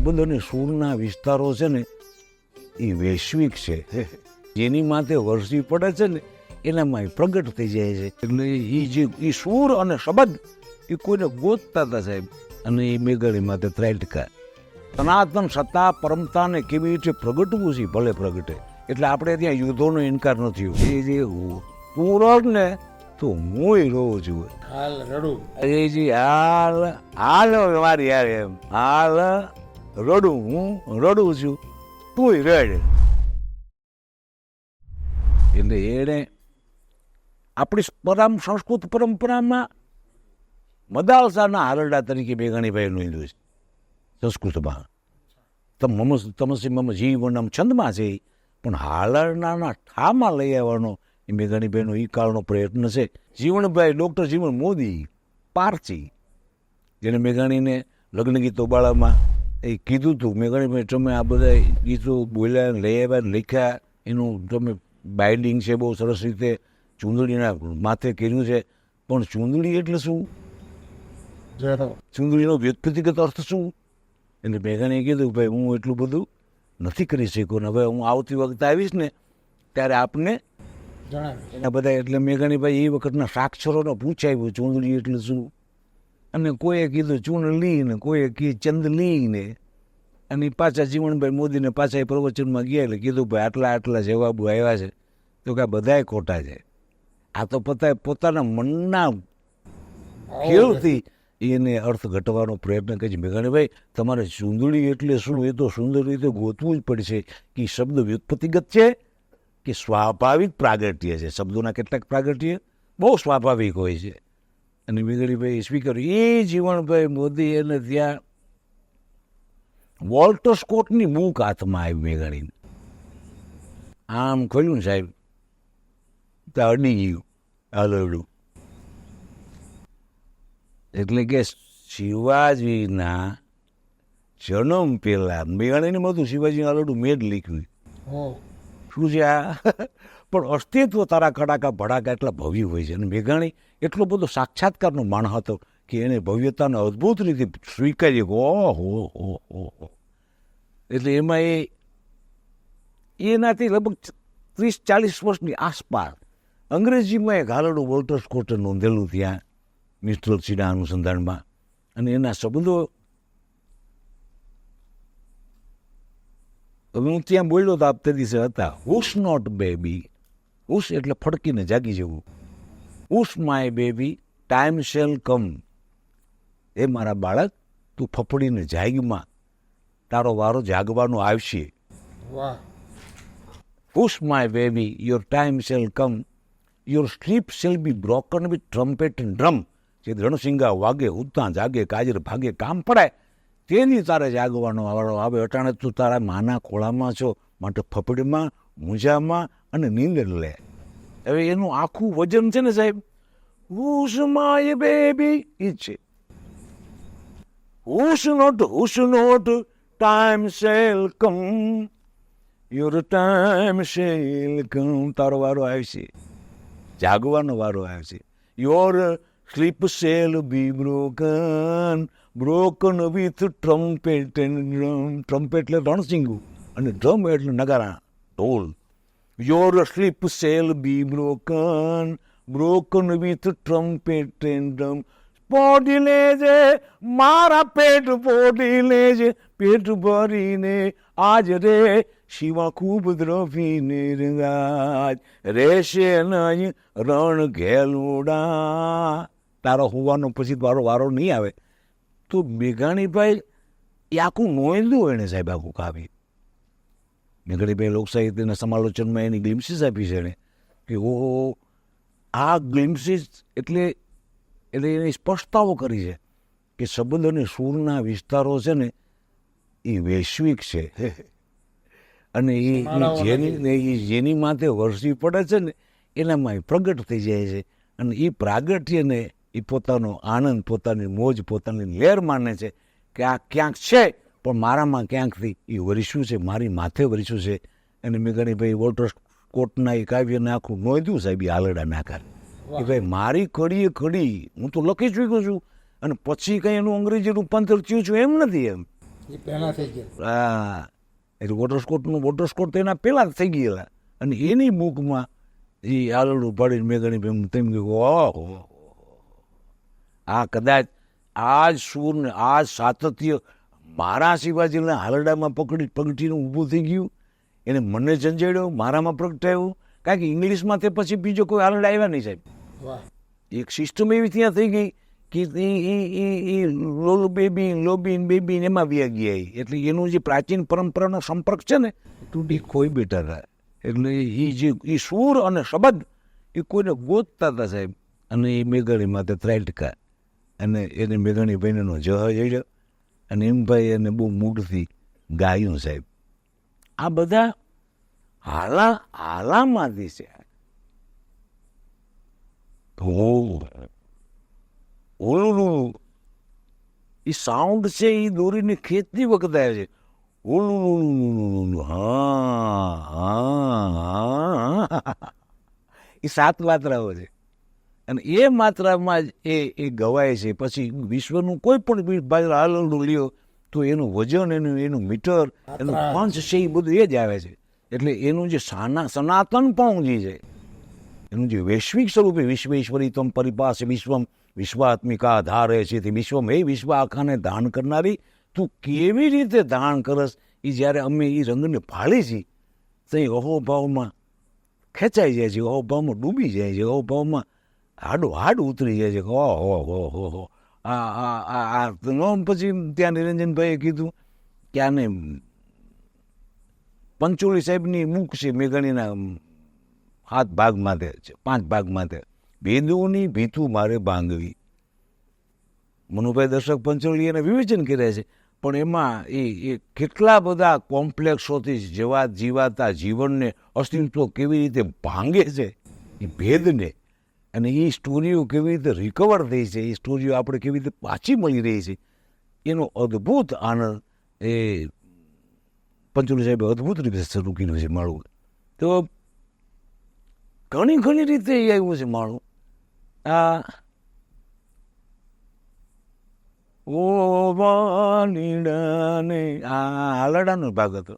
શબ્દ અને સૂરના વિસ્તારો છે ને એ વૈશ્વિક છે. જેની માથે વરસી પડે છે ને એનામાં પ્રગટ થઈ જાય છે. એટલે એ સૂર અને શબ્દ એ કોઈને ગોતતા હતા સાહેબ. અને એ મેઘાણી માથે ત્રાટકા સનાતન સત્તા પરમતાને કેવી રીતે પ્રગટવું છે ભલે પ્રગટે. એટલે આપણે ત્યાં યુદ્ધોનો ઇનકાર નથી. એ જે પૂરણ ને તો હું રહું છું. અરેજી હાલ હાલ મારી યાર એમ હાલ રડું હું રડું છું તું રડ. એટલે એને આપણી સંસ્કૃત પરંપરામાં મદાલસાના હારડા તરીકે મેઘાણીભાઈ નોંધ્યું છે સંસ્કૃતમાં. તમસી મમ જીવનમ છંદમાં છે, પણ હાલરડાના ઠામાં લઈ આવવાનો એ મેઘાણીભાઈનો એ કાળનો પ્રયત્ન છે. જીવણભાઈ ડૉક્ટર જીવણ મોદી પારસી, જેને મેઘાણીને લગ્ન ગીતો બાળામાં એ કીધું હતું મેઘાણીભાઈ તમે આ બધા ગીતો બોલ્યા લઈ આવ્યા લખ્યા, એનું તમે બાઇન્ડિંગ છે બહુ સરસ રીતે ચૂંદડીના માથે કર્યું છે. પણ ચૂંદડી એટલે શું, ચૂંદડીનો વ્યક્તિગત અર્થ શું? એટલે મેઘાણીએ કીધું ભાઈ હું એટલું બધું નથી કરી શક્યો ને હવે હું આવતી વખતે આવીશ ને ત્યારે આપને એના બધા. એટલે મેઘાણીભાઈ એ વખતના સાક્ષરોને પૂછાયું ચૂંદડી એટલે શું, અને કોઈએ કીધું ચૂંદડી ને કોઈએ કીધું ચંદલી ને. અને પાછા જીવણભાઈ મોદીને પાછા એ પ્રવચનમાં ગયા એટલે કીધું ભાઈ આટલા આટલા જવાબો આવ્યા છે તો કે બધાય ખોટા છે. આ તો પોતાના મનના ખેલથી એને અર્થ ઘટવાનો પ્રયત્ન કરે છે. મેઘાણીભાઈ તમારે ચૂંદડી એટલે શું એ તો સુંદર રીતે ગોતવું જ પડશે કે શબ્દ વ્યુત્પત્તિગત છે કે સ્વાભાવિક પ્રાગટ્ય છે. શબ્દોના કેટલાક પ્રાગટ્ય બહુ સ્વાભાવિક હોય છે. અને મેઘાણીભાઈ સ્પીકર એ જીવણભાઈ મોદી એને ત્યાં વોલ્ટર સ્કોટની બુક હાથમાં આવી મેઘાણીને. આમ ખોલ્યું ને સાહેબ તો અડી ગયું હલડું. એટલે કે શિવાજીના જન્મ પહેલા મેઘાણીને બધું શિવાજી હલડું મેં જ લખ્યું. શું છે આ? પણ અસ્તિત્વ તારા કડાકા ભડાકા એટલા ભવ્ય હોય છે. અને મેઘાણી એટલો બધો સાક્ષાત્કારનો માણસ હતો કે એને ભવ્યતાને અદ્ભુત રીતે સ્વીકારી. ઓહો. એટલે એમાં એનાથી લગભગ 30-40 વર્ષની આસપાસ અંગ્રેજીમાં એક હાલડું વોલ્ટર સ્કોટે નોંધેલું ત્યાં મિસ્ટ્રલસીના અનુસંધાનમાં. અને એના શબ્દો હવે હું ત્યાં બોલ્યો તો આપ તે દિવસે હતા. હુશ નોટ બેબી, હુશ એટલે ફડકીને જાગી જવું. Hush my baby time shall come, એ મારા બાળક તું ફફડીને જાગમાં, તારો વારો જાગવાનો આવશે. Hush my baby your time shall come, your sleep shall be broken with trumpet and drum. જે રણસિંગા વાગે ઉડતા જાગે કાજર ભાગે કામ પડાય તેની તારે જાગવાનો વારો આવે. અટાણે તું તારા માના ખોળામાં છો માટે ફફડીમાં મૂંઝામાં અને નીંદર લે. હવે એનું આખું વજન છે ને સાહેબ હુશ માય બેબી એ છે. Hush not time shall come, your time shall come, તારો વારો આવશે, જાગવાનો વારો આવશે. Your sleep shall be broken, broken with trumpet and drum. Trumpet એટલે રણસિંગું અને ડ્રમ એટલે નગારા ઢોલ. Your sleep shall be broken, broken with trumpet and drum. પોડી લેજે મારા પેટ પોડી લેજે, પેટ ભરીને આજ રે શિવા ખૂબ દ્રવીને રંગાજ, રેશે નહીં રણ ઘેલુડા. તારો હોવાનો પછી વારો નહીં આવે. તો મેઘાણીભાઈ એ આખું નોંધ્યું એને સાહેબ આખું કાવ્ય. મેઘાણીભાઈ લોકસાહિત્યના સમાલોચનમાં એની ગ્લિમ્સીસ આપી છે એને કે ઓહો આ ગ્લિમ્સીસ એટલે એને સ્પષ્ટતાઓ કરી છે કે શબ્દ અને સૂરના વિસ્તારો છે ને એ વૈશ્વિક છે. અને જેની માથે વરસી પડે છે ને એનામાં પ્રગટ થઈ જાય છે. અને એ પ્રાગટ્યને એ પોતાનો આનંદ, પોતાની મોજ, પોતાની લહેર માને છે કે આ ક્યાંક છે પણ મારામાં ક્યાંકથી એ વરિષ્યું છે, મારી માથે વરિષ્યું છે. અને મેઘાણીભાઈ વોલ્ટર સ્કોટના એ કાવ્યને આખું નોંધ્યું સાહેબ એ આલડાના આકાર કે ભાઈ મારી કડીએ કડી હું તો લખી ચૂક્યો છું અને પછી કંઈ એનું અંગ્રેજી રૂપાંતર થયું છું એમ નથી. એમ એ પહેલાં થઈ ગયા. હા, એટલે વોટરસ્કોટ તો એના પહેલાં જ થઈ ગયેલા. અને એની બુકમાં એ આલડું પાડીને મેં ગણી તેમ કહ્યું, ઓહો, આ કદાચ આ જ સૂર ને આ જ સાતત્ય મારા શિવાજીના હાલડામાં પગટીને ઊભું થઈ ગયું. એને મને ઝંઝેડ્યો, મારામાં પ્રગટાયું. કારણ કે ઇંગ્લિશમાં તે પછી બીજો કોઈ હાલડા આવ્યા નહીં સાહેબ. વાહ. એક સિસ્ટમ એવી ત્યાં થઈ ગઈ કે એ લોલ બેબી લોબીન બેબી એમાં વ્યા ગયા ઈ. એટલે એનું જે પ્રાચીન પરંપરાનો સંપર્ક છે ને તૂટી ખોઈ બેઠા હતા. એટલે એ સૂર અને શબ્દ એ કોઈને ગોતતા હતા સાહેબ. અને એ મેઘાણી માથે ત્રાટકા અને એને મેઘાણી ભાઈનો જહાજ જડ્યો અને એમ ભાઈ એને બહુ મૂડથી ગાયું સાહેબ. આ બધા હાલામાંથી છે. ઓલું એ સાઉન્ડ છે એ દોરીને ખેંચતી વખતે આવે છે. ઓલું હા હા એ 7 માત્રાઓ છે. અને એ માત્રામાં જ એ ગવાય છે. પછી વિશ્વનું કોઈ પણ હાલરડું લ્યો તો એનું વજન એનું મીટર એનું પંચ છે એ બધું એ જ આવે છે. એટલે એનું જે સનાતન પણ જે છે એનું જે વૈશ્વિક સ્વરૂપે વિશ્વેશ્વરી પરિપાસ વિશ્વમ વિશ્વાત્મિકા ધારે છે તે વિશ્વમ એ વિશ્વ આખાને દાન કરનારી તું કેવી રીતે દાન કરસ. એ જ્યારે અમે એ રંગને ભાળી છીએ તો એ અહોભાવમાં ખેંચાઈ જાય છે, અહોભાવમાં ડૂબી જાય છે, અહોભાવમાં હાડ ઉતરી જાય છે. ઓહો પછી ત્યાં નિરંજનભાઈએ કીધું કે આને પંચોળી સાહેબની મુખ છે મેઘાણીના 7 ભાગમાં છે, 5 ભાગમાં છે. ભેદોની ભીતું મારે ભાંગવી. મનુભાઈ દર્શક પંચોળી એને વિવેચન કર્યા છે. પણ એમાં એ કેટલા બધા કોમ્પ્લેક્સોથી જીવાતા જીવનને અસ્તિત્વ કેવી રીતે ભાંગે છે એ ભેદને. અને એ સ્ટોરીઓ કેવી રીતે રિકવર થઈ છે, એ સ્ટોરીઓ આપણે કેવી રીતે પાછી મળી રહી છે, એનો અદ્ભુત આનંદ એ પંચોળી સાહેબે અદ્ભુત રીતે શરૂ કર્યું છે માળું. તો ઘણી રીતે એ આવ્યું છે માળું. આ ઓ વાલીડાને આ હાલડાનો ભાગ હતો.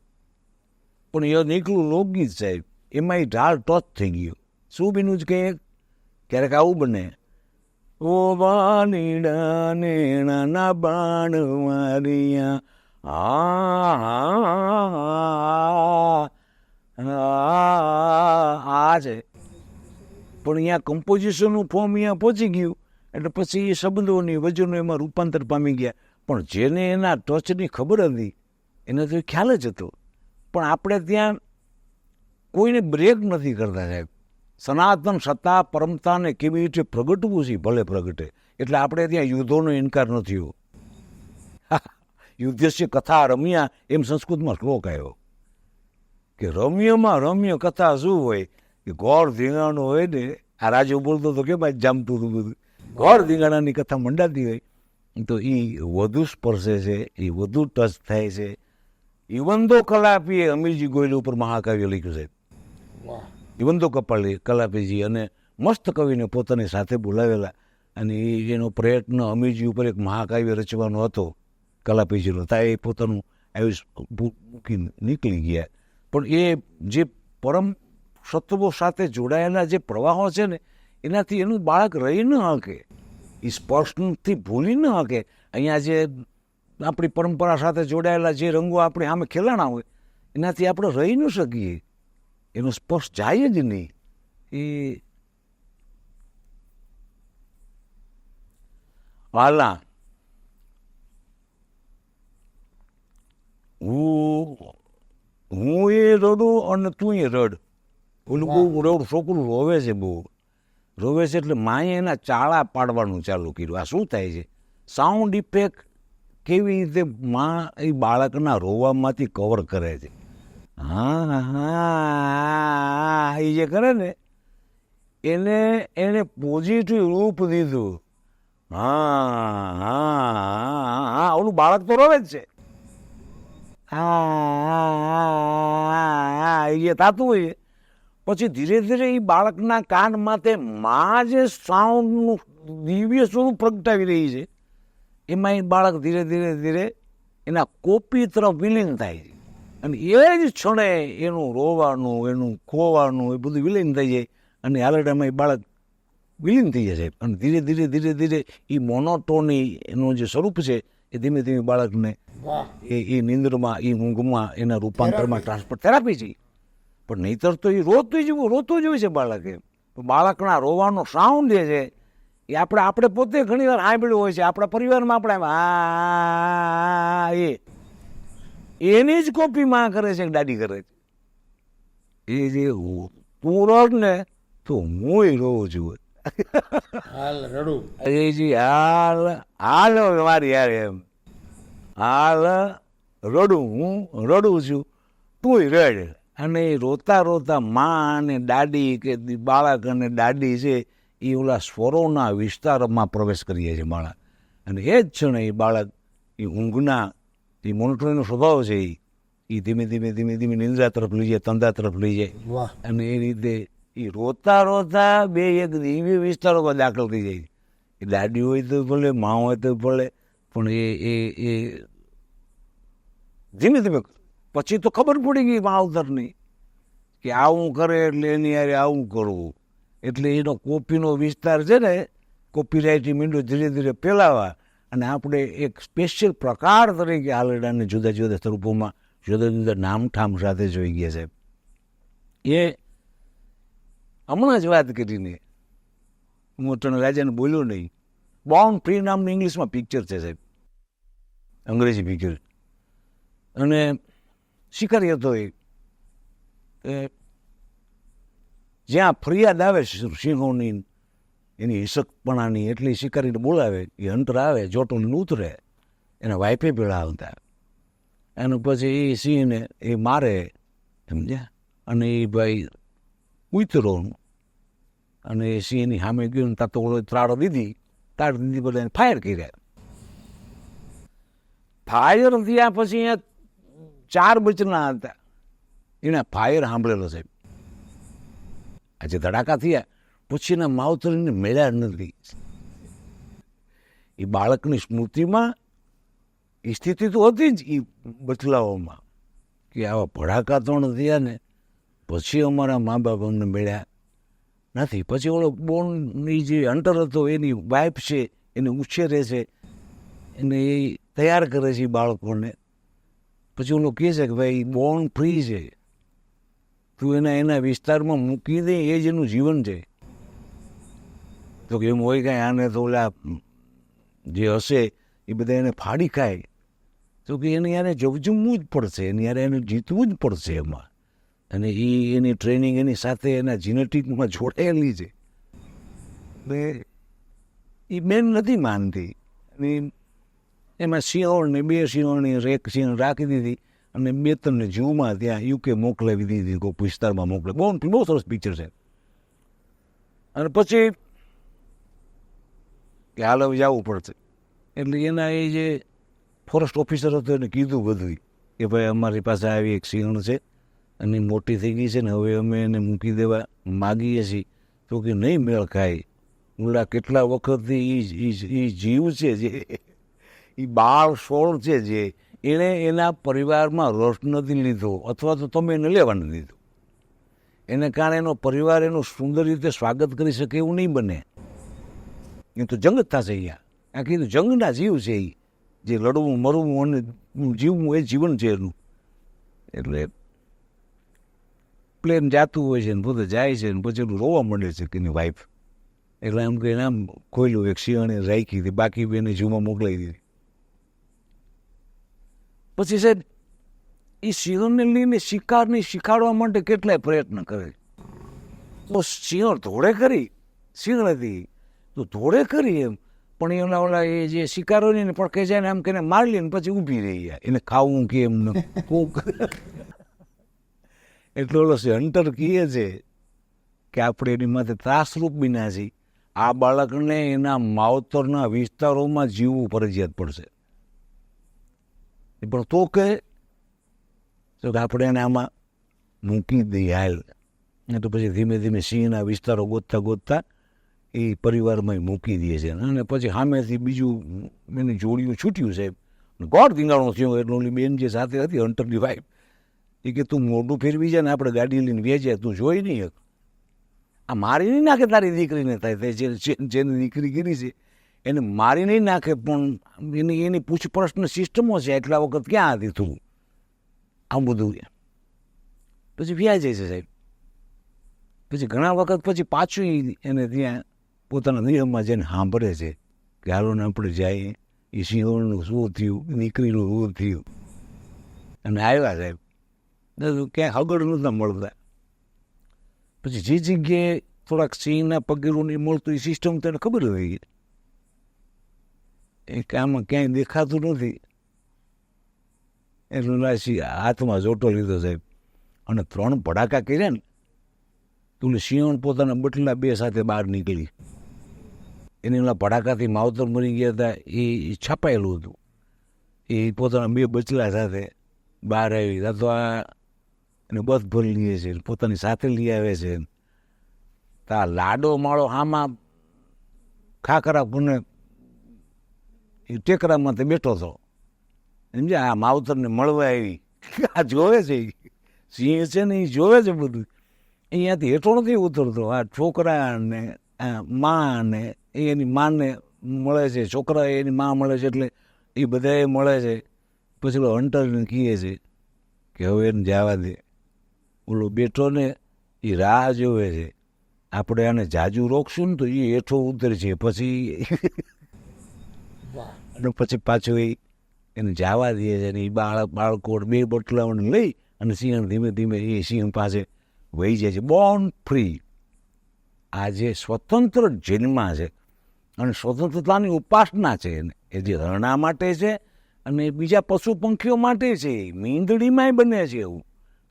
પણ એ નીકળું લોકગીત સાહેબ એમાં એ ઢાળ ટચ થઈ ગયો. શું બીનું જ કે ક્યારેક આવું બને, ઓ વાલીડાને નાના બાણ મારિયા આ છે. પણ અહીંયા કમ્પોઝિશનનું ફોર્મ અહીંયા પહોંચી ગયું એટલે પછી એ શબ્દોની વજનો એમાં રૂપાંતર પામી ગયા. પણ જેને એના ટચની ખબર હતી એને તો ખ્યાલ જ હતો. પણ આપણે ત્યાં કોઈને બ્રેક નથી કરતા સાહેબ. સનાતન સત્તા પરમતાને કેવી રીતે પ્રગટવું છે ભલે પ્રગટે. એટલે આપણે ત્યાં યુદ્ધોનો ઇનકાર નથી થયો. યુદ્ધસ્ય કથા રમ્યા એમ સંસ્કૃતમાં શ્લોક આવ્યો કે રમ્યમાં રમ્ય કથા શું હોય કે ઘોર ધીંગાણું હોય ને. આ રાજો બોલતો હતો કે ભાઈ જામતું હતું બધું. ઘોર ધીંગાણાની કથા મંડાતી હોય તો એ વધુ સ્પર્શે છે, એ વધુ ટચ થાય છે. ઇવંદો કલાપીએ અમીરજી ગોયલ ઉપર મહાકાવ્ય લખ્યું છે. ઇવંદો કલાપીજી અને મસ્ત કવિને પોતાની સાથે બોલાવેલા. અને એનો પ્રયત્ન અમીરજી ઉપર એક મહાકાવ્ય રચવાનો હતો કલાપીજીનો. ત્યાં એ પોતાનું આયુષ મૂકીને નીકળી ગયા. પણ એ જે પરમ સત્વો સાથે જોડાયેલા જે પ્રવાહો છે ને એનાથી એનું બાળક રહી ન શકે, એ સ્પર્શથી ભૂલી ન શકે. અહીંયા જે આપણી પરંપરા સાથે જોડાયેલા જે રંગો આપણે સામે ખેલાણા હોય એનાથી આપણે રહી ન શકીએ. એનો સ્પર્શ જાય જ નહીં. એ વાલા હું એ રડું અને તું એ રડ. ઓલું બહુ રડ છોકરું રોવે છે, બહુ રોવે છે. એટલે માએ એના ચાળા પાડવાનું ચાલુ કર્યું. આ શું થાય છે? સાઉન્ડ ઇફેક્ટ કેવી રીતે માં એ બાળકના રોવામાંથી કવર કરે છે. હા હા એ જે કરે ને એને પોઝિટિવ રૂપ દીધું. હા હા હા ઓલું બાળક તો રોવે જ છે. હા એ થતું હોય. પછી ધીરે ધીરે એ બાળકના કાનમાં તે માં જે સાઉન્ડનું દિવ્ય સ્વરૂપ પ્રગટાવી રહી છે એમાં એ બાળક ધીરે ધીરે ધીરે એના કોપી તરફ વિલીન થાય છે, અને એ જ ક્ષણે એનું રોવાનું, એનું ખોવાનું એ બધું વિલીન થઈ જાય, અને હાલરડામાં એ બાળક વિલીન થઈ જાય. અને ધીરે ધીરે ધીરે ધીરે એ મોનોટોની એનું જે સ્વરૂપ છે એ ધીમે ધીમે બાળકને એ નિંદ્રમાં, એ ઊંઘમાં, એના રૂપાંતરમાં ટ્રાન્સફર થેરાપી છે. પણ નહીતર તો એ રોતો જ હોય છે બાળકે. બાળકના રોવાનો સાઉન્ડ જે છે એ આપણે પોતે ઘણી વાર સાંભળ્યું હોય છે. આપણા પરિવારમાં આપણે એની જ કોપીમાં કરે છે, દાદી કરે છે. એ જે તું રોડ ને તો હું રોવું છું, એ જી હાલ મારી યાર, એમ હાલ રડું, હું રડું છું, તું રડ. અને એ રોતા રોતા માં અને દાદી કે બાળક અને દાદી છે એ ઓલા સ્વરોના વિસ્તારમાં પ્રવેશ કરીએ છે બાળક. અને એ જ ક્ષણે એ બાળક એ ઊંઘના એ મોનોટોનીનો સ્વભાવ છે એ ધીમે ધીમે ધીમે ધીમે નિંદ્રા તરફ લઈ જાય, તંદા તરફ લઈ જાય. અને એ રીતે એ રોતા રોતા બે એક દિવ્ય વિસ્તારોમાં દાખલ થઈ જાય. એ દાદી હોય તો ભલે, માં હોય તો ભલે, પણ એ ધીમે ધીમે પછી તો ખબર પડી ગઈ માવતરની કે આવું કરે એટલે એની યારે આવું કરવું. એટલે એનો કોપીનો વિસ્તાર છે ને, કોપીરાઇટ મીંડો ધીરે ધીરે ફેલાવા. અને આપણે એક સ્પેશિયલ પ્રકાર તરીકે હાલરડાને જુદા જુદા સ્વરૂપોમાં જુદા જુદા નામઠામ સાથે જોઈ ગયા સાહેબ. એ હમણાં જ વાત કરીને હું તને રાજાને બોલ્યો નહીં, બોર્ન ફ્રી નામનું ઇંગ્લિશમાં પિક્ચર છે સાહેબ, અંગ્રેજી પિક્ચર. અને શિકારી હતો એ જ્યાં ફરિયાદ આવે સિંહોની, એની હિંસકપણાની, એટલે શિકારીને બોલાવે. એ હંટર આવે, જોટોને ઉતરે, એના વાઈફે પેલા આવતા. અને પછી એ સિંહને એ મારે, સમજ્યા. અને એ ભાઈ ઉતરો, અને એ સિંહની સામે ગયો ને તાતો ઓલો ત્રાળો દીધી બધા ફાયર કર્યા. ફાયર થયા પછી અહીંયા 4 બચના હતા, એને ફાયર સાંભળેલો સાહેબ. આજે ધડાકા થયા પછી એના માવતરીને મળ્યા નથી. એ બાળકની સ્મૃતિમાં એ સ્થિતિ તો હતી જ એ બચલાઓમાં કે આવા ભડાકા 3 થયા ને પછી અમારા મા બાપ અમને મળ્યા નથી. પછી ઓલો બોર્નની જે હન્ટર હતો એની વાઈફ છે, એને ઉછેરે છે, એને એ તૈયાર કરે છે બાળકોને. પછી ઓલો કહે છે કે ભાઈ બોર્ન ફ્રી છે, તું એના વિસ્તારમાં મૂકી દે, એ જ એનું જીવન છે. તો કે એમ હોય કાંઈ, આને તો ઓલા જે હશે એ બધા એને ફાડી ખાય. તો કે એને યારે જવજમવું જ પડશે, એને યારે એને જીતવું જ પડશે એમાં. અને એની ટ્રેનિંગ એની સાથે એના જીનેટિકમાં જોડાયેલી છે. એ બેન નથી માનતી. અને એમાં સિંહોને 2 સિંહોની એક સિંહ રાખી દીધી અને 2-3 જૂમાં ત્યાં યુકે મોકલાવી દીધી, કોઈ વિસ્તારમાં મોકલે. બહુ સરસ પિક્ચર છે. અને પછી કે હાલ હવે જવું પડશે. એટલે એના એ જે ફોરેસ્ટ ઓફિસર હતો એને કીધું બધું કે ભાઈ અમારી પાસે આવી એક સિંહણ છે અને મોટી થઈ ગઈ છે ને, હવે અમે એને મૂકી દેવા માગીએ છીએ. તો કે નહીં મેળ ખાય. ઓલા કેટલા વખતથી એ જીવ છે જે એ બાળ સોળ છે જે એણે એના પરિવારમાં રસ નથી લીધો, અથવા તો તમે એને લેવા નથી દીધું. એને કારણે એનો પરિવાર એનું સુંદર રીતે સ્વાગત કરી શકે એવું નહીં બને. એ તો જંગ જ થશે અહીંયા. આ કીધું જંગના જીવ છે એ, જે લડવું મરવું અને જીવવું એ જીવન છે એનું. એટલે પ્લેન જાતું હોય છે ને પોતે જાય છે ને પછી એનું રોવા માંડે છે કે એની વાઈફ. એટલે એમ કે આમ ખોયલું એક સિંહણે રાખી હતી, બાકી બેને જૂમાં મોકલાવી દીધી. પછી સાહેબ એ સિંહણને લઈને શિકારને શીખાડવા માટે કેટલાય પ્રયત્ન કરે. તો સિંહણ ધોળે કરી, સિંહ નથી તો ધોળે કરી એમ, પણ એના ઓલા એ જે શિકારો ને પણ કહે જાય ને આમ કે મારી લે ને પછી ઊભી રહી જાય, એને ખાવું કે એમ એટલે ઓલો હન્ટર કહે છે કે આપણે એની માથે ત્રાસરૂપ બન્યા છીએ. આ બાળકને એના માવતરના વિસ્તારોમાં જીવવું ફરજિયાત પડશે. પણ તો કહે તો આપણે એને આમાં મૂકી દઈએ હાલ. તો પછી ધીમે ધીમે સિંહના વિસ્તારો ગોતતા ગોતતા એ પરિવારમાં મૂકી દે છે. અને પછી સામેથી બીજું એની જોડિયું છૂટ્યું સાહેબ, ગોળ ધીંગાણો થયો. એટલે ઓલી બેન જે સાથે હતી હન્ટરની વાઈફ, એ કે તું મોઢું ફેરવી જાય ને આપણે ગાડી લઈને વેચે, તું જોઈ નહીં. આ મારી નહીં નાખે તારી દીકરીને, થાય જેની દીકરી કરી છે એને મારી નહીં નાખે, પણ એની પૂછપરછની સિસ્ટમો છે. એટલા વખત ક્યાં હતી તું? આવું બધું પછી વ્યાજ જાય છે સાહેબ. પછી ઘણા વખત પછી પાછું એને ત્યાં પોતાના નિયમમાં જઈને સાંભળે છે કે હાલો ને આપણે જાય, એ સિંહોનું શું થયું, દીકરીનું શું થયું. અને આવ્યા સાહેબ, ક્યાંય હગડ નહોતા મળતા. પછી જે જગ્યાએ થોડાક સિંહના પગેરોની મળતું એ સિસ્ટમ તને ખબર હોય, એ આમાં ક્યાંય દેખાતું નથી. એટલે રાશી હાથમાં જોટો લીધો સાહેબ, અને 3 ભડાકા કર્યા ને, તું સિંહણ પોતાના બટલા 2 સાથે બહાર નીકળી. એની ઓલા ભડાકાથી માવતર મરી ગયા હતા એ છાપાયેલું હતું. એ પોતાના 2 બચલા સાથે બહાર આવી. તો આ એને બસ ભરી લઈએ છે, પોતાની સાથે લઈ આવે છે. તા લાડો માળો આમાં ખાખરા પુને એ ટેકરામાં તે બેઠો હતો. સમજ્યા? આ માવતરને મળવા આવી. આ જોવે છે, સિંહ છે ને એ જોવે છે બધું. અહીંયાથી હેઠો નથી ઉતરતો. આ છોકરા ને મા ને એની માને મળે છે, છોકરા એની મા મળે છે, એટલે એ બધાએ મળે છે. પછી ઓલો હન્ટરને કહે છે કે હવે એને જવા દે. ઓલો બેઠો ને એ રાહ જોવે છે, આપણે આને જાજુ રોકશું ને તો એ હેઠો ઉતરશે. પછી અને પછી પાછું એને જવા દે છે. ને એ બાળકો 2 બટલાઓને લઈ અને સિંહ ધીમે ધીમે એ સિંહ પાસે વહી જાય છે. Born free. આ જે સ્વતંત્ર જન્મ છે અને સ્વતંત્રતાની ઉપાસના છે, એ જે હરણા માટે છે અને બીજા પશુ પંખીઓ માટે છે. મીંદડીમાંય બને છે એવું,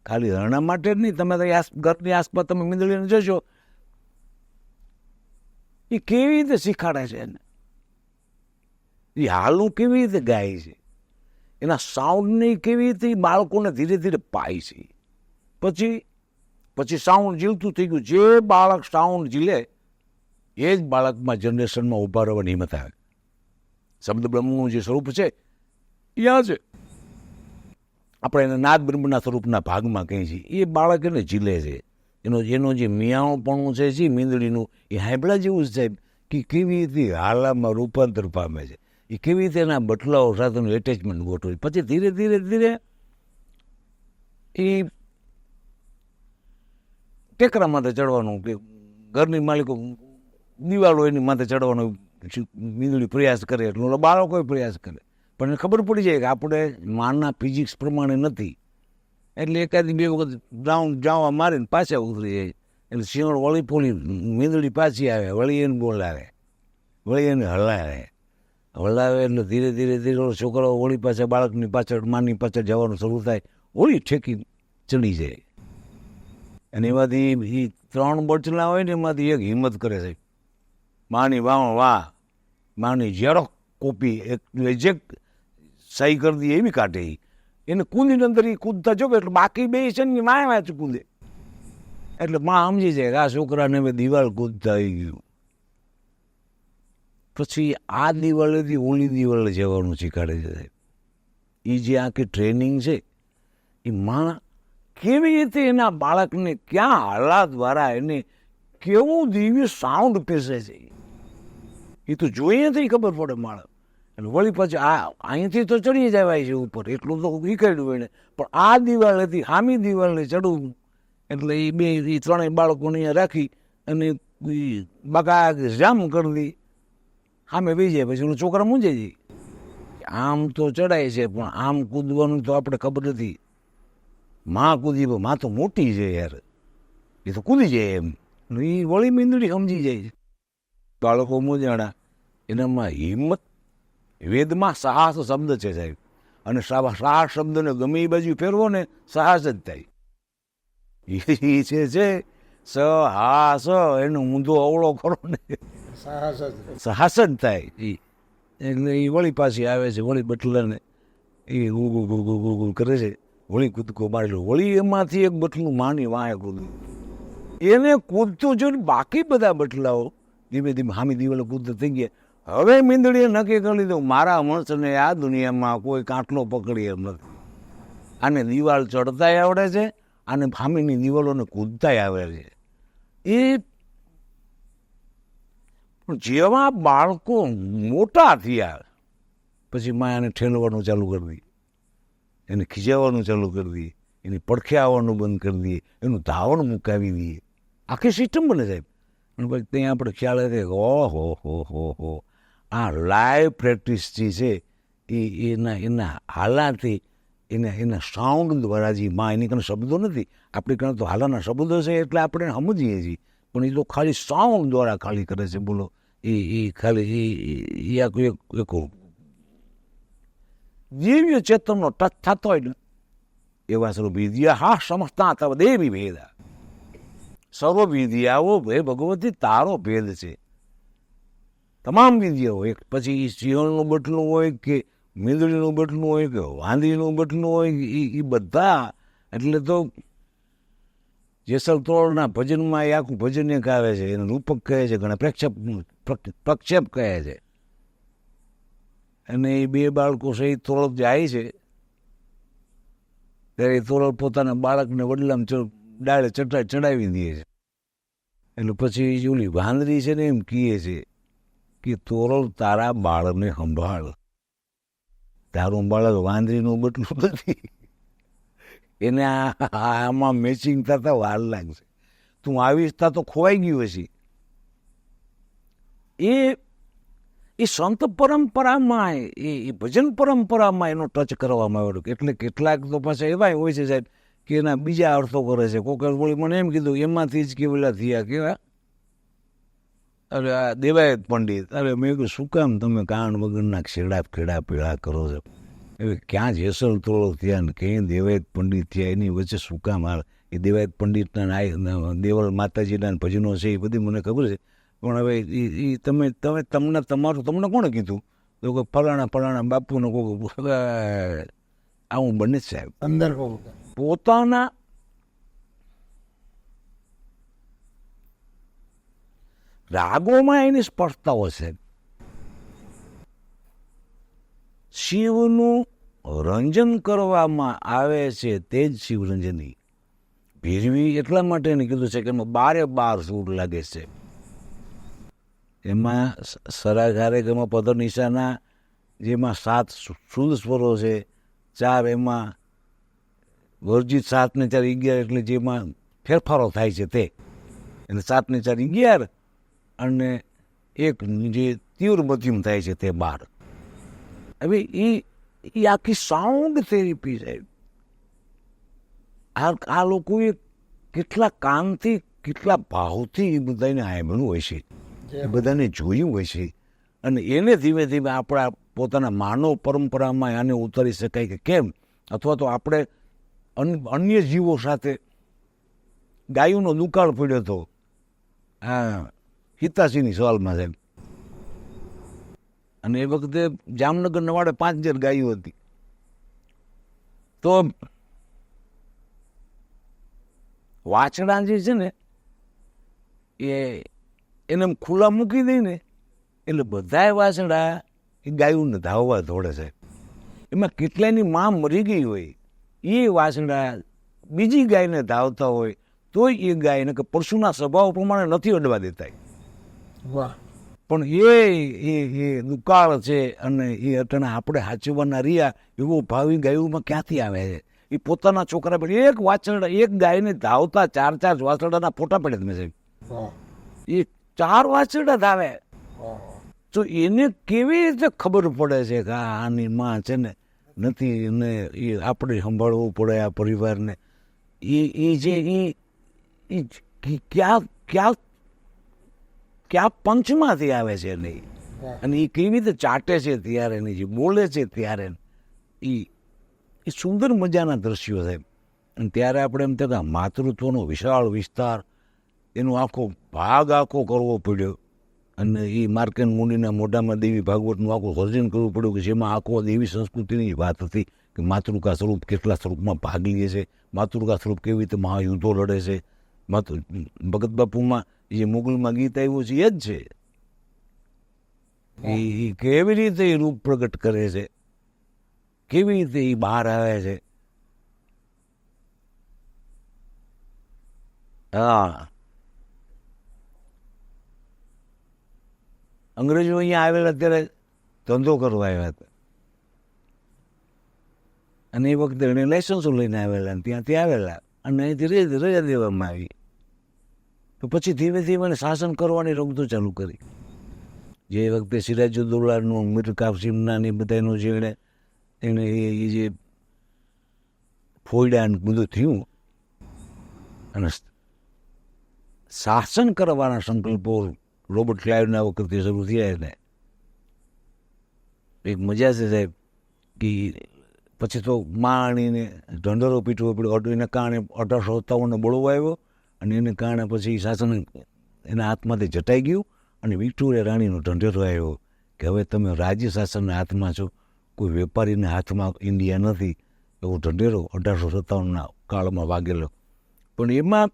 ખાલી હરણા માટે જ નહીં. તમે ઘરની આસપાસ તમે મીંદડીને જશો, એ કેવી રીતે શીખાડે છે એને, એ હાલનું કેવી રીતે ગાય છે, એના સાઉન્ડને કેવી રીતે બાળકોને ધીરે ધીરે પાય છે. પછી સાઉન્ડ ઝીલતું થઈ ગયું. જે બાળક સાઉન્ડ ઝીલે એ જ બાળકમાં જનરેશનમાં ઊભા રહેવાની હિંમત આવે. શબ્દ બ્રહ્મનું જે સ્વરૂપ છે એ આ છે. આપણે એને નાદ બ્રહ્મના સ્વરૂપના ભાગમાં કહીએ છીએ. એ બાળક એને ઝીલે છે. એનો જે મિયાણપણું છે મીંદડીનું, એ હાંભળા જેવું જ સાહેબ, કે કેવી રીતે હાલામાં રૂપાંતર પામે છે, એ કેવી રીતે એના બટલાઓ સાથેનું એટેચમેન્ટ ગોઠવે. પછી ધીરે ધીરે ધીરે એ ટેકરા માથે ચડવાનું, કે ઘરની માલિકો દિવાલો એની માથે ચડવાનો મીંદડી પ્રયાસ કરે, એટલે બાળકો પ્રયાસ કરે. પણ એને ખબર પડી જાય કે આપણે માના ફિઝિક્સ પ્રમાણે નથી. એટલે 1-2 વખત જાવા મારીને પાછા ઉતરી જાય. એટલે સિંહણ વળી પોલી મીંદડી પાછી આવે, વળી એને બોલાવે, વળી એને હલાવે. એટલે ધીરે ધીરે ધીરે છોકરાઓ વળી પાછા બાળકની પાછળ માની પાછળ જવાનું શરૂ થાય. વળી ઠેકી ચડી જાય. અને એમાંથી એ 3 બચલા હોય ને એમાંથી એક હિંમત કરે છે, માની વાહ માની ઝેરોક્સ કોપી એક્ઝેક્ટ સહી કરી દે એવી કાઢે. એને કૂદીને અંદર એ કૂદતા જોવે, એટલે બાકી 2 છે ને માય વાંચ કૂદે. એટલે માં સમજી જાય કે આ છોકરાને હવે દિવાલ કૂદતા આવી ગયું. પછી આ દિવાળેથી ઓલી દિવાળે જવાનું શીખાડે છે સાહેબ. એ જે આખી ટ્રેનિંગ છે એ માં કેવી રીતે એના બાળકને ક્યાં હાલાત દ્વારા એને કેવું દિવ્ય સાઉન્ડ પેસે છે, એ તો જોઈએ તો ખબર પડે માણસ. અને વળી પછી અહીંથી તો ચડી જવાય છે ઉપર, એટલું તો શીખાડ્યું એને. પણ આ દિવાળેથી હામી દિવાળે ચડવું, એટલે એ 3 બાળકોને અહીંયા રાખી અને બાકા જામ કરી દી, સામે વહી જાય. પછી ઓલો છોકરા મૂંઝાઈ જાય. આમ તો ચડાય છે, પણ આમ કૂદવાનું તો આપણે ખબર નથી. માં કૂદી, માં તો મોટી છે યાર, એ તો કૂદી જાય એમ. એ વળી મીંદડી સમજી જાય છે. બાળકો મૂંઝાણા. એનામાં હિંમત, વેદમાં સાહસ શબ્દ છે સાહેબ. અને સાહસ શબ્દને ગમે એ બાજુ ફેરવો ને સાહસ જ થાય. એ છે સાહસ, એનો ઊંધો અવળો કરો ને સાહસ જ થાય. એટલે એ વળી પાછી આવે છે, વળી બટલાને એ ગુગુ કરે છે, વળી કૂદકો મારેલો. વળી એમાંથી એક બટલું માની વાંહે કૂદવું. એને કૂદતું જોઈને બાકી બધા બટલાઓ ધીમે ધીમે હામી દિવાલે કૂદતા થઈ ગયા. હવે મીંદડીએ નક્કી કરી લીધું મારા વંશને આ દુનિયામાં કોઈ કાંટલો પકડી એમ નથી. આને દિવાલ ચડતાય આવડે છે, આને ફામીની દિવાલોને કૂદતાય આવડે છે. એ જેવા બાળકો મોટા થયા પછી માં એને ઠેલવાનું ચાલુ કરી દી, એને ખીજાવવાનું ચાલુ કરી દી, એની પડખે આવવાનું બંધ કરી દઈએ, એનું ધાવણ મુકાવી દઈએ, આખી સિસ્ટમ બને સાહેબ. અને પછી ત્યાં આપણે ખ્યાલ આવે કે ઓહો આ લાઈવ પ્રેક્ટિસ જે છે એ એના હાલાથી એના સાઉન્ડ દ્વારા જે માં એની કારણે શબ્દો નથી, આપણી કારણે તો હાલાના શબ્દો છે એટલે આપણે સમજીએ છીએ, પણ એ તો ખાલી સાઉન્ડ દ્વારા ખાલી કરે છે. બોલો એ ખાલી એ આખું એક દિવ્ય ચેતનનો ટચ થતો હોય ને એવા સર્વવિદ્યા હા સમજતા તવ દેવી ભેદા, સર્વવિદ્યાઓ હે ભગવતી તારો ભેદ છે. તમામ વિદ્યાઓ એક પછી સિંહણનું બટલું હોય કે મીંદડીનું બટલું હોય કે વાંદરીનું બટલું હોય એ બધા. એટલે તો જેસલ તોળના ભજનમાં એ આખું ભજન એક આવે છે, એને રૂપક કહે છે, ઘણા પ્રક્ષેપ કહે છે. અને એ બે બાળકો સહિત તોરલ જાય છે ત્યારે તોરલ પોતાના બાળકને વડલામાં ડાળે ચડાવી દે છે. એટલે પછી ઓલી વાંદરી છે ને એમ કહે છે કે તોરલ તારા બાળને સંભાળ, તારું બાળક વાંદરીનું બટલું નથી, એને આમાં મેચિંગ થતા વાર લાગશે, તું આવીશ તા તો ખોવાઈ ગયું હશે. એ સંત પરંપરામાં એ ભજન પરંપરામાં એનો ટચ કરવામાં આવ્યો. એટલે કેટલાક તો પાછા એવા હોય છે સાહેબ કે એના બીજા અર્થો કરે છે. કોક વળી મને એમ કીધું એમાંથી જ કેવલા થયા કેવા, અરે આ દેવાયત પંડિત, અરે મેં કહ્યું શું કામ તમે કાન વગરના ખેડા પીળા કરો છો? હવે ક્યાં જેસલ તોળો થયા ને ક્યાંય દેવાયત પંડિત થયા, એની વચ્ચે શું કામ હાલ? એ દેવાયત પંડિતના દેવલ માતાજીના ભજનો છે એ બધી મને ખબર છે, પણ હવે એ તમને કોણે કીધું? તો કોઈ ફલાણા બાપુને કોઈ આવું બને સાહેબ. અંદર પોતાના રાગોમાં એની સ્પષ્ટતાઓ છે. શિવનું રંજન કરવામાં આવે છે તે જ શિવરંજની ભીરવી એટલા માટે એને કીધું છે કે એમાં 12 સૂર લાગે છે. એમાં સરાઘારે ગમાં પદ નિશાના જેમાં 7 શુદ્ધ સ્વરો છે, 4 એમાં વર્જિત 7 ને 4 11, એટલે જેમાં ફેરફારો થાય છે તે, એટલે 7 ને 4 11 અને એક જે તીવ્ર મધ્યમ થાય છે તે 12. હવે એ આખી સાઉન્ડ થેરેપી સાહેબ. આ લોકોએ કેટલા કામથી કેટલા ભાવથી એ બધાને આંભળ્યું હોય છે, એ બધાને જોયું હોય છે, અને એને ધીમે ધીમે આપણા પોતાના માનવ પરંપરામાં આને ઉતારી શકાય કે કેમ. અથવા તો આપણે અન્ય જીવો સાથે ગાયોનો દુકાળ પડ્યો હતો આ હિતાશીની સવાલમાં સાહેબ, અને એ વખતે જામનગરના વાડે 5000 ગાયો હતી. તો વાછડા જે છે ને એને ખુલ્લા મૂકી દઈ ને એટલે બધાય વાછડા એ ગાયોને ધાવવા દોડે છે. એમાં કેટલાયની માં મરી ગઈ હોય, એ વાછડા બીજી ગાયને ધાવતા હોય તોય એ ગાયને કે પશુના સ્વભાવ પ્રમાણે નથી અડવા દેતા. વાહ! પણ એ દુકાળ છે, અને એ અટણા આપણે હાચવવાના રહ્યા એવો ભાવિ ગાયોમાં ક્યાંથી આવે છે? એ પોતાના છોકરા પર એક ગાયને ધાવતા 4 વાછરડાના ફોટા પડે તમે સાહેબ. એ 4 વાછરડા ધાવે તો એને કેવી રીતે ખબર પડે છે કે આની માં છે ને નથી, ને એ આપણે સંભાળવું પડે આ પરિવારને. ક્યાં પંચમાંથી આવે છે નહીં, અને એ કેવી રીતે ચાટે છે ત્યારે નહીં, જે બોલે છે ત્યારે એ સુંદર મજાના દ્રશ્યો છે. અને ત્યારે આપણે એમ કહેતા માતૃત્વનો વિશાળ વિસ્તાર, એનો આખો કરવો પડ્યો. અને એ માર્કેન મુનિના મોઢામાં દેવી ભાગવતનું આખું સર્જન કરવું પડ્યું કે જેમાં આખો દેવી સંસ્કૃતિની વાત હતી કે માતૃકા સ્વરૂપ કેટલા સ્વરૂપમાં ભાગ લે છે, માતૃકા સ્વરૂપ કેવી રીતે મહાયુદ્ધો લડે છે. ભગત બાપુમાં જે મુગલમાં ગીત આવ્યું છે એ જ છે. એ કેવી રીતે એ રૂપ પ્રગટ કરે છે, કેવી રીતે એ બહાર આવે છે. હા, અંગ્રેજો અહીંયા આવેલા ત્યારે ધંધો કરવા આવ્યા હતા અને એ વખતે એને લાયસન્સો લઈને આવેલા, ત્યાંથી આવેલા અને અહીંથી રજા દેવામાં આવી. તો પછી ધીમે ધીમે એને શાસન કરવાની રમતો ચાલુ કરી. જે વખતે સિરાજુદ્દૌલાનું, મીર કાસિમના ને બધાનું જે એને એ જે ફોયડા બધું થયું અને શાસન કરવાના સંકલ્પો રોબર્ટ ક્લાઇવના વખતે શરૂ થયા. એને એક મજા છે સાહેબ કે પછી તો માણીને ઢંઢેરો પીટવો પડ્યો. એને કારણે 1857 બળવો આવ્યો અને એને કારણે પછી શાસન એના હાથમાંથી જટાઈ ગયું અને વિક્ટોરિયા રાણીનો ઢંઢેરો આવ્યો કે હવે તમે રાજ્ય શાસનના હાથમાં છો, કોઈ વેપારીના હાથમાં ઇન્ડિયા નથી. એવો ઢંઢેરો 1857ના કાળમાં વાગેલો. પણ એમાં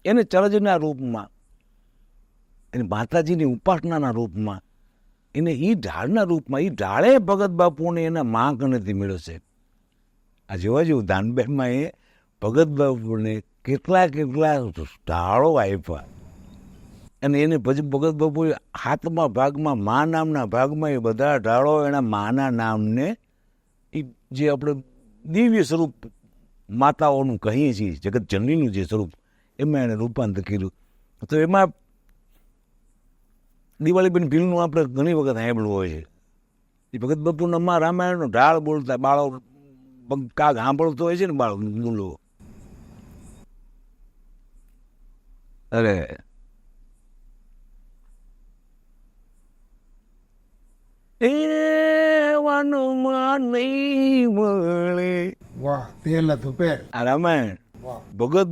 એને ચરજના રૂપમાં, એને માતાજીની ઉપાસનાના રૂપમાં, એને એ ઢાળના રૂપમાં, એ ઢાળે ભગત બાપુને એના મા કનેથી મળ્યો છે. આ જોવા જેવું દાનબેનમાં એ ભગત બાપુને કેટલા ઢાળો આપ્યા અને એને પછી ભગત બાપુએ હાથમાં ભાગમાં, મા નામના ભાગમાં એ બધા ઢાળો એના માના નામને, એ જે આપણે દિવ્ય સ્વરૂપ માતાઓનું કહીએ છીએ, જગત જનનીનું જે સ્વરૂપ, એમાં એને રૂપાંતર કર્યું. તો એમાં દિવાળીબેન ભીલનું આપણે ઘણી વખત સાંભળવું હોય છે. એ ભગત બાપુના માં રામાયણનો ઢાળ બોલતા બાળો કાગ સાંભળતો હોય છે ને, બાળક ગુલો. અરે એવાનું માં નહીં મળે. વાહ, તેલ હતું પેર. આ રામાયણ ભગત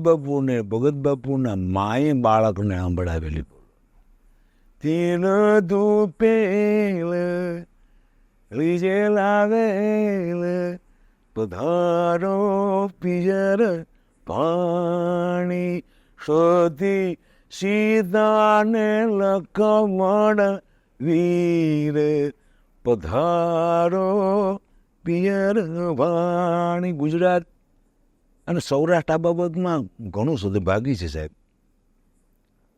બાપુના માએ બાળકને સાંભળાવેલી. તેલ ધૂપેલ લીજે લાવેલ પધારો પિયર પાણી શોધી સીતાને લખમણ વીર પધારો પિયર વાણી. ગુજરાત અને સૌરાષ્ટ્ર આ બાબતમાં ઘણું સદભાગી છે સાહેબ.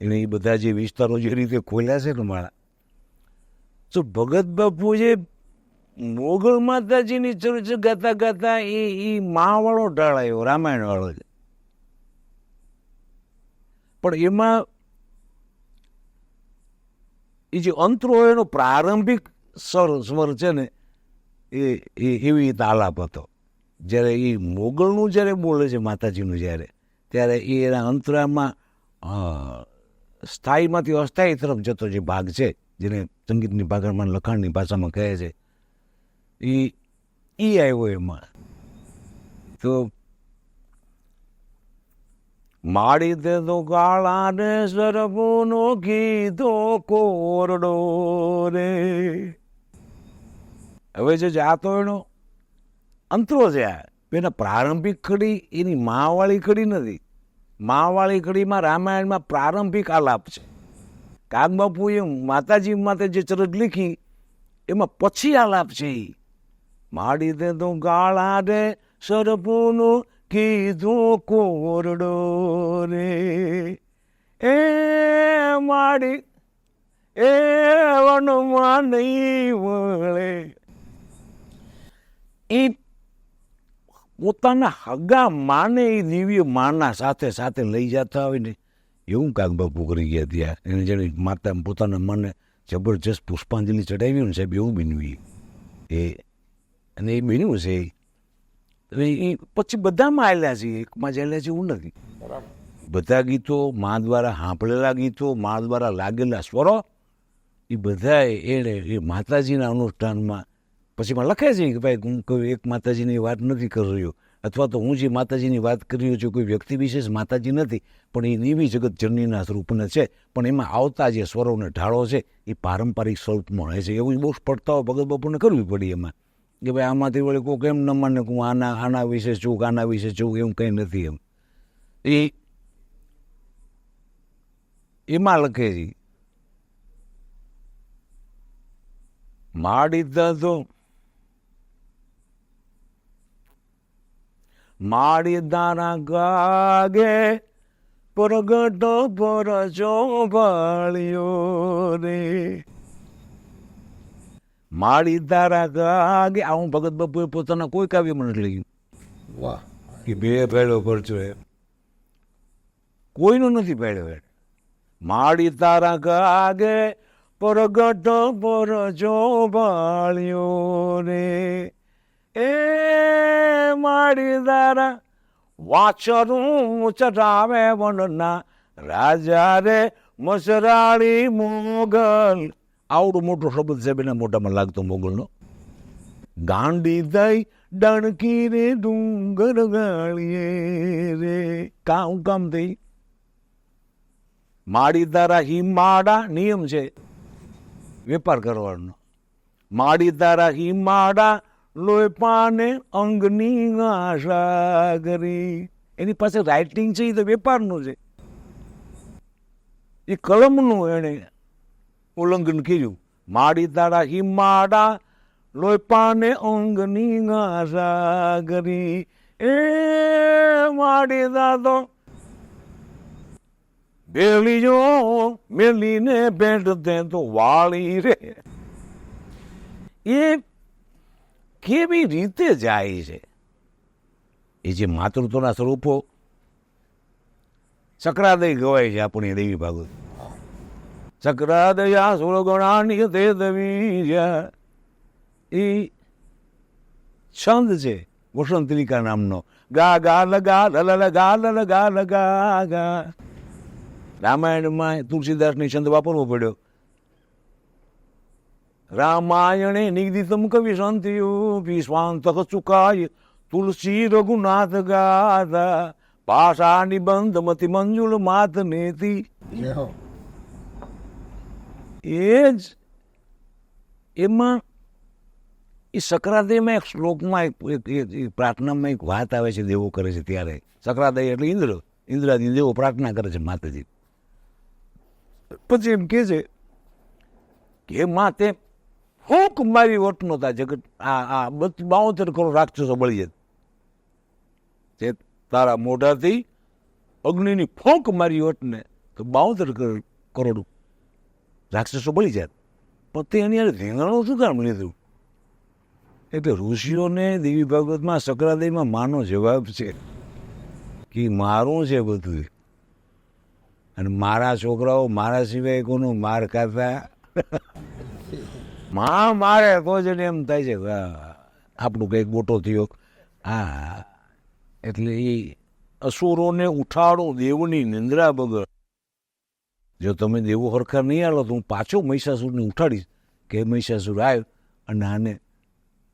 એને એ બધા જે વિસ્તારો જે રીતે ખોલ્યા છે ને મારા, તો ભગત બાપુ જે મોગલ માતાજીની ચર્ચા ગાતા ગાતા એ માવાળો ઢાળ આવ્યો, રામાયણ વાળો છે. પણ એમાં એ જે અંતરો એનો પ્રારંભિક સ્વર છે ને એ એવી રીતે આલાપ હતો. જ્યારે એ મોગલનું જ્યારે બોલે છે માતાજીનું, ત્યારે એ એના અંતરામાં સ્થાયીમાંથી અસ્થાયી તરફ જતો જે ભાગ છે, જેને સંગીતની ભાષામાં, લખાણની ભાષામાં કહે છે, એ આવ્યો એમાં. તો માડી દે તો કાળા ને સરપુનો કીધો કોરડો રે. હવે જે જાતો એનો અંતરો છે, એના પ્રારંભિક કડી એની માવાળી કડી નથી. માવાળી કડીમાં રામાયણમાં પ્રારંભિક આલાપ છે. કાગબાપુએ માતાજી માટે જે ચરજ લીખી એમાં પછી આલાપ છે. માડી દે તો ગાળા રે સરપુનું કીધું કોરડો રે. એ માડી એ વનમાં નહીં મળે. એ પોતાના હગા માને એ દિવ્ય માના સાથે સાથે લઈ જતા હોય ને, એવું કાગબાપુ કરી ગયા ત્યાં. એને જેને માતા પોતાના મને જબરજસ્ત પુષ્પાંજલિ ચડાવી ને સાહેબ, એવું બન્યું એ. અને એ બન્યું છે એ પછી બધામાં આવેલા છે, એકમાં જ આવેલા છે એવું નથી. બધા ગીતો મા દ્વારા સાંભળેલા ગીતો, મા દ્વારા લાગેલા સ્વરો, એ બધા એને એ માતાજીના અનુષ્ઠાનમાં પછીમાં લખે છે કે ભાઈ હું કોઈ એક માતાજીની વાત નથી કરી રહ્યો, અથવા તો હું જે માતાજીની વાત કરી રહ્યો છું કોઈ વ્યક્તિ વિશેષ માતાજી નથી, પણ એ દેવી જગત જનનીના સ્વરૂપને છે. પણ એમાં આવતા જે સ્વરોને ઢાળો છે એ પારંપરિક સ્વરૂપમાં હોય છે. એવું બહુ સ્પષ્ટતાઓ ભગત બાપુને કરવી પડી એમાં કે ભાઈ આમાંથી વળી કોઈ કેમ ન માને કે હું આના વિશે છું, આના વિશે છું, એવું કંઈ નથી. એમ એમાં લખે છે ಮಾಡಿದ್ದದು ಮಾಡಿದ್ದನಗಾಗೆ પ્રગટ પરચો બાળ્યો રે માડી તારા ગાગે. આવું ભગત બાપુએ પોતાના કોઈ કાવ્યમાં નથી લખ્યું વાહ કે બે ભેળો પરચો એ કોઈનો નથી ભેળો. માડી તારા ગાગે પ્રગટ પરચો બાળ્યો રે એ માડી તારા વાછરું ચટાવે વનના રાજા રે મસરાળી મોગલ. આવડું મોટો શબ્દ છે બેના મોટામાં લાગતો મોગલનો. ગાંડી દઈ ડણકી રે ડુંગર ગાળીએ રે. કામ કામ થઈ માડી તારા હિમાડા નિયમ છે વેપાર કરવાનો. માડી તારા હિમાડા લોહીપાને અંગની આશા કરી. એની પાસે રાઇટિંગ છે એ તો વેપારનું છે, એ કલમનું એણે ઉલ્લંઘન કર્યું. માડી તારા હિમાડા લોહીપાને અંગની આશા કરી. એ માડી દાદો બેલી જો મેલીને ભેટ તે તો વાળી રે. એ કેવી રીતે જાય છે એ જે માતૃત્વના સ્વરૂપો ચક્રાદય ગવાય છે આપણી દેવી ભાગવત. ચક્રાદયા સુરગણાની તે દવીર્યા એ છંદ છે વસંતરિકા નામનો. ગા ગા લગા લલ ગા લલ ગા લગા ગા. રામાયણમાં તુલસીદાસની છંદ વાપરવો પડ્યો. રામાયણે નિગદિતમ કવિ સંતિયો વિશ્વાંતક ચુકાય તુલસી રઘુનાથ ગાથા પાષા નિબંધ મતિ મંજુલ માત નેતિ. એ જ એમાં એ સક્રાદયમાં એક શ્લોકમાં એક પ્રાર્થનામાં એક વાત આવે છે દેવો કરે છે ત્યારે. સક્રાદય એટલે ઇન્દ્રાદી દેવો પ્રાર્થના કરે છે માતાજી. પછી એમ કે છે કે માતે ફૂંક મારી વટ નહોતા જગત આ 72 કરોડ રાક્ષસો બળી જાય તે તારા મોઢાથી અગ્નિની ફૂંક મારી વટને તો 72 કરોડ રાક્ષસો બળી જાય. પણ તે એની રીંગણું શું કામ લીધું? એટલે ઋષિઓને દેવી ભાગવતમાં સક્રાદયમાં માનો જવાબ છે કે મારું છે બધું, અને મારા છોકરાઓ મારા સિવાય કોનું માર ખાતા માં મારે તો જ એને એમ થાય છે આપણું કંઈક મોટો થયો. હા, એટલે એ અસુરોને ઉઠાડો દેવની નિંદ્રા બગડ. જો તમે દેવો હરખા નહીં આલો તો હું પાછો મહિષાસુરને ઉઠાડીશ કે મહિષાસુર આવ્યો અને આને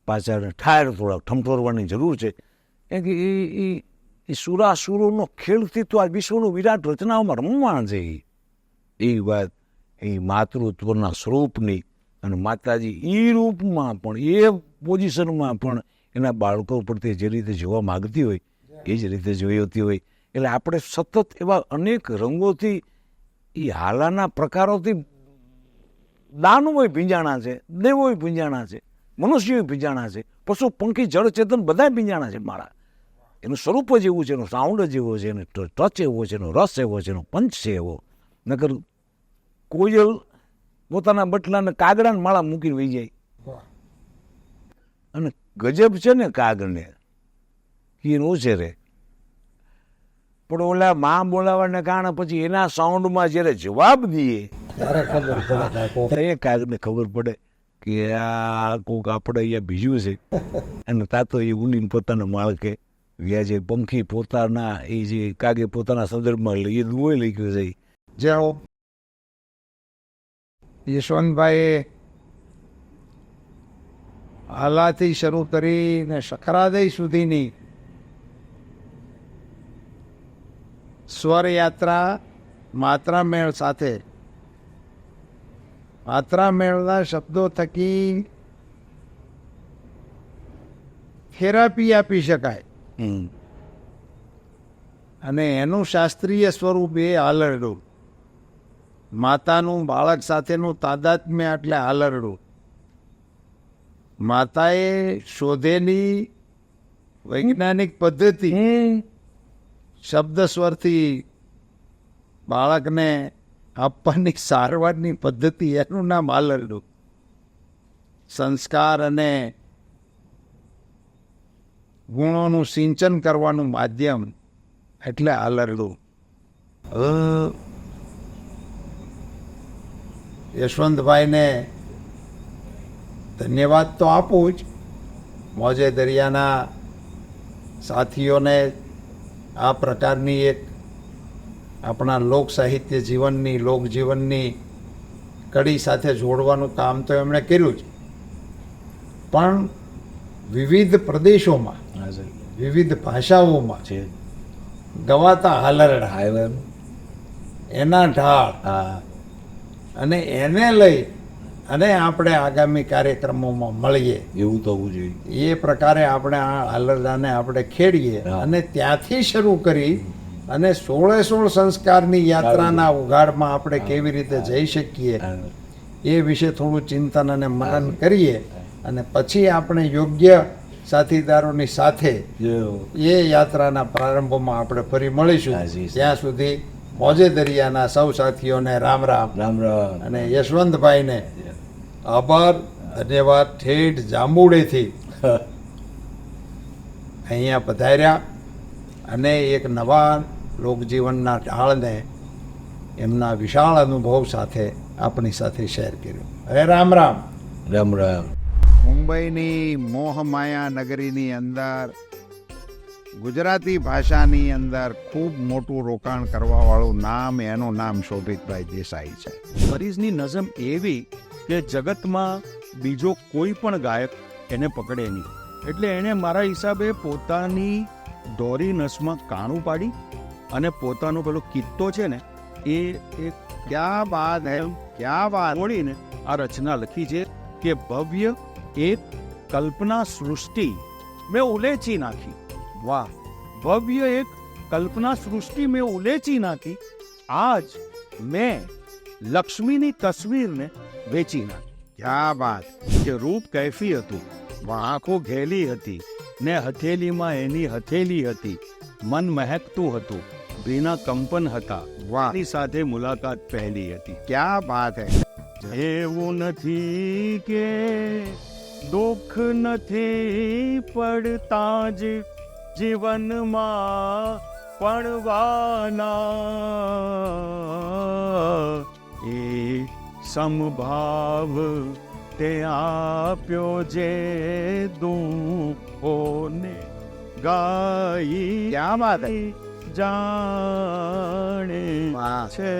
પાછા ઠાર થોડા ઠમઠોરવાની જરૂર છે. કેમ કે એ સુરાસુરોનો ખેલથી તો આ વિશ્વનું વિરાટ રચનાઓમાં રમવાણ છે. એ વાત એ માતૃત્વના સ્વરૂપની, અને માતાજી એ રૂપમાં પણ એ પોઝિશનમાં પણ એના બાળકો પ્રત્યે જે રીતે જોવા માગતી હોય એ જ રીતે જોઈતી હોય. એટલે આપણે સતત એવા અનેક રંગોથી એ હાલાના પ્રકારોથી દાનવોય ભીંજાણા છે, દેવોય ભીંજાણા છે, મનુષ્યોય ભીંજાણા છે, પશુ પંખી જળ ચેતન બધા ભીંજાણા છે મારા. એનું સ્વરૂપ જ એવું છે, એનું સાઉન્ડ જ એવો છે, એનો ટચ એવો છે, એનો રસ એવો છે, એનો પંચ છે એવો. નકર કોયલ પોતાના બટલાને કાગડાને માળા મૂકીને વહી જાય. અને ગજબ છે ને કાગને એનું છે રે. પણ ઓલા માં બોલાવાને કારણે પછી એના સાઉન્ડમાં જ્યારે જવાબ દઈએ એ કાગને ખબર પડે કે આ કોક આપણે અહીંયા બીજું છે. અને તાતો એ ઊંડીને પોતાના માળકે વ્યાજે પંખી પોતાના એ જે કાગે પોતાના સંદર્ભમાં લઈએ દુએ લખ્યું છે. જાઓ યશવંતભાઈએ હાલાથી શરૂ કરીને સક્રાદય સુધીની સ્વરયાત્રા માત્રામેળ સાથે માત્રામેળના શબ્દો થકી થેરાપી આપી શકાય અને એનું શાસ્ત્રીય સ્વરૂપ એ આલરડું. માતાનું બાળક સાથેનું તાદાત્મ્ય એટલે આલરડું. માતાએ શોધેલી વૈજ્ઞાનિક પદ્ધતિ શબ્દ સ્વરથી બાળકને આપવાની સારવારની પદ્ધતિ, એનું નામ આલરડું. સંસ્કાર અને ગુણોનું સિંચન કરવાનું માધ્યમ એટલે આલરડું. યશવંતભાઈને ધન્યવાદ તો આપું જ. મોજે દરિયાના સાથીઓને આ પ્રકારની એક આપણા લોક સાહિત્ય જીવનની, લોકજીવનની કડી સાથે જોડવાનું કામ તો એમણે કર્યું જ, પણ વિવિધ પ્રદેશોમાં, વિવિધ ભાષાઓમાં ગવાતા હાલરડા, એના ઢાળ અને એને લઈ અને આપણે આગામી કાર્યક્રમોમાં મળીએ એવું થવું જોઈએ. એ પ્રકારે આપણે આ હાલરડાને આપણે ખેડીએ અને ત્યાંથી શરૂ કરી અને 16 સંસ્કારની યાત્રાના ઉઘાડમાં આપણે કેવી રીતે જઈ શકીએ એ વિશે થોડું ચિંતન અને મનન કરીએ અને પછી આપણે યોગ્ય સાથીદારોની સાથે એ યાત્રાના પ્રારંભમાં આપણે ફરી મળીશું. ત્યાં સુધી મોજે દરિયાના સૌ સાથીઓને રામ રામ. રામ રામ. અને યશવંતભાઈને આભાર, ધન્યવાદ. ઠેઠ જાંબુડેથી અહીંયા પધાર્યા અને એક નવા લોકજીવનના ઢાળને એમના વિશાળ અનુભવ સાથે આપણી સાથે શેર કર્યું. હવે રામ રામ. રામ રામ. મુંબઈની મોહમાયા નગરીની અંદર ગુજરાતી ભાષાની અંદર ખૂબ મોટું રોકાણ કરવાવાળું નામ, એનું નામ શોભિતભાઈ દેસાઈ છે. ફરીઝની નઝમ એવી કે જગતમાં બીજો કોઈ પણ ગાયક એને પકડે નહીં. એટલે એણે મારા હિસાબે પોતાની દોરી નસમાં કાણું પાડી અને પોતાનો પેલો કિત્તો છે ને એ ક્યાં વાત હે, ક્યાં વાત. જોડીને આ રચના લખી છે કે ભવ્ય એક કલ્પના સૃષ્ટિ મેં ઉલેચી નાખી. વાહ! ભવ્ય એક કલ્પના સૃષ્ટિ મેં ઉલેચી નાખી. આજ મેં લક્ષ્મીની તસવીરને વેચી નાખી. ક્યાં વાત. કે રૂપ કૈફી હતું, આંખો ઘેલી હતી ને હથેલીમાં એની હથેલી હતી. મન મહેકતું હતું, ભીના કંપન હતા. વાહ! એની સાથે મુલાકાત પહેલી હતી. ક્યાં વાત હે. એવું નથી કે દુઃખ નથી પડતા જ જીવનમાં પડવાના. એ સમભાવ તે આપ્યો જે દુઃખોને ગાઈ ક્યાં વાત હે. જાણે વાહ. છે.